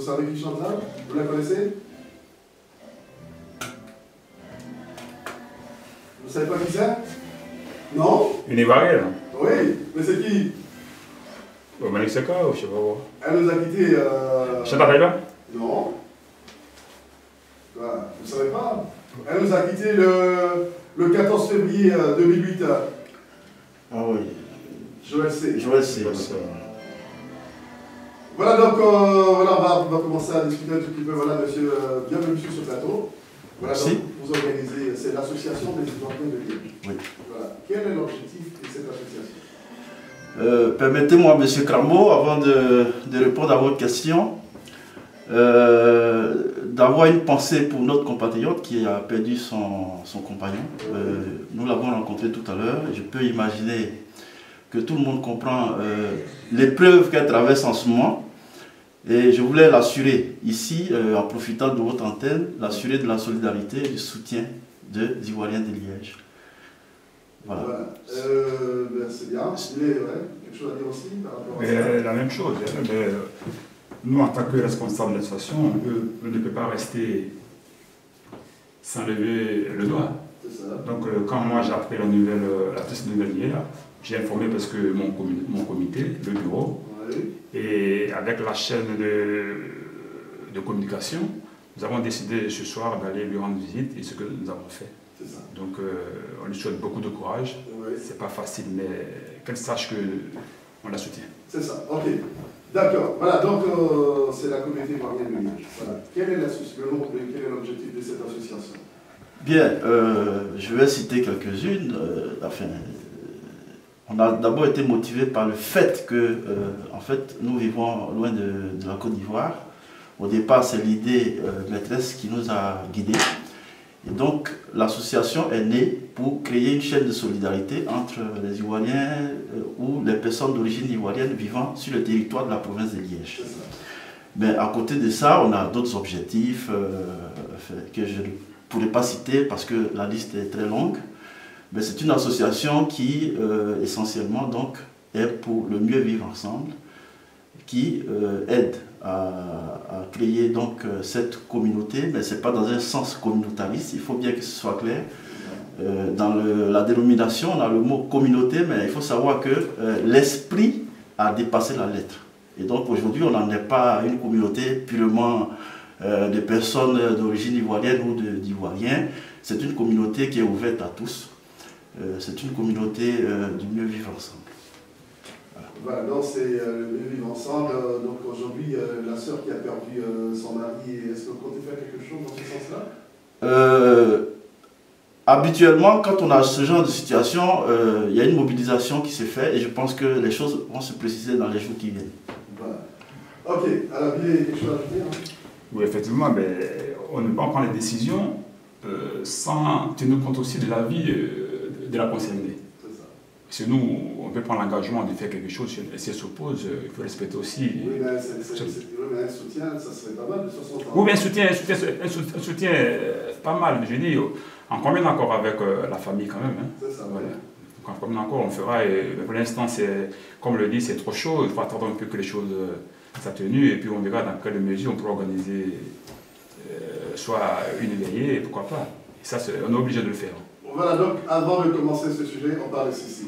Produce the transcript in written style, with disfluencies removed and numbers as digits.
savez qui chante là? Vous la connaissez? Vous savez pas qui c'est? Non? Une Ivoirienne? Oui, mais c'est qui? Malik Seka ou je sais pas. Elle nous a quittés. Chanta Taïba? Non. Voilà, vous savez pas? Elle nous a quittés le 14 février 2008. Ah oui. Joël C. Joël C. Voilà, donc voilà, on va commencer à discuter un tout petit peu. Voilà, monsieur, bienvenue sur ce plateau. Voilà, Merci. donc, vous organisez, c'est l'association des Ivoiriens de Liège. Oui. Voilà. Quel est l'objectif de cette association? Permettez-moi, monsieur Cramo, avant de répondre à votre question, d'avoir une pensée pour notre compatriote qui a perdu son compagnon. Nous l'avons rencontré tout à l'heure. Je peux imaginer que tout le monde comprend l'épreuve qu'elle traverse en ce moment. Et je voulais l'assurer ici, en profitant de votre antenne, l'assurer de la solidarité et du soutien des Ivoiriens de Liège. Voilà. Ben, c'est bien. Vous voulez quelque chose à dire aussi par rapport à ça? La même chose. Nous, en tant que responsables de l'association, on ne peut pas rester sans lever le doigt. C'est ça. Donc, quand moi j'ai appris la triste nouvelle hier, j'ai informé parce que mon comité, le bureau, Oui. et avec la chaîne de communication, nous avons décidé ce soir d'aller lui rendre visite et ce que nous avons fait. C'est ça. Donc on lui souhaite beaucoup de courage. Oui. C'est pas facile, mais qu'elle sache qu'on la soutient. C'est ça, ok. D'accord. Voilà, donc c'est la communauté ivoirienne de Liège. Voilà. Quel est l'objectif de cette association? Bien, je vais citer quelques-unes. On a d'abord été motivé par le fait que, en fait, nous vivons loin de la Côte d'Ivoire. Au départ, c'est l'idée maîtresse qui nous a guidés. Et donc, l'association est née pour créer une chaîne de solidarité entre les Ivoiriens ou les personnes d'origine ivoirienne vivant sur le territoire de la province de Liège. Mais à côté de ça, on a d'autres objectifs que je ne pourrais pas citer parce que la liste est très longue. Mais c'est une association qui, essentiellement, donc, est pour le mieux vivre ensemble, qui aide à créer donc cette communauté, mais ce n'est pas dans un sens communautariste, il faut bien que ce soit clair. Dans la dénomination, on a le mot communauté, mais il faut savoir que l'esprit a dépassé la lettre. Et donc aujourd'hui, on n'en est pas une communauté purement de personnes d'origine ivoirienne ou d'Ivoiriens. C'est une communauté qui est ouverte à tous. C'est une communauté du mieux vivre ensemble. Voilà, donc c'est le mieux vivre ensemble. Donc aujourd'hui, la sœur qui a perdu son mari, est-ce que vous comptez faire quelque chose dans ce sens-là? Habituellement, quand on a ce genre de situation, il y a une mobilisation qui se fait et je pense que les choses vont se préciser dans les jours qui viennent. Voilà. Ok, alors il y a quelque chose à ajouter, hein? Oui, effectivement, mais on ne peut pas prendre les décisions sans tenir compte aussi de l'avis de la concernée. Si nous, on peut prendre l'engagement de faire quelque chose, si elle s'oppose, il faut respecter aussi. Oui, mais un soutien, ça serait pas mal de 60 ans. Oui, mais un soutien pas mal. Je dis, on combine encore avec la famille quand même. Hein. C'est ça. Voilà. Donc on combine encore, on fera. Et pour l'instant, comme le dit, c'est trop chaud. Il faut attendre un peu que les choses s'atténuent et puis on verra dans quelle mesure on peut organiser soit une veillée, pourquoi pas. Et ça, on est obligé de le faire. Voilà, donc avant de commencer ce sujet, on parle de ceci.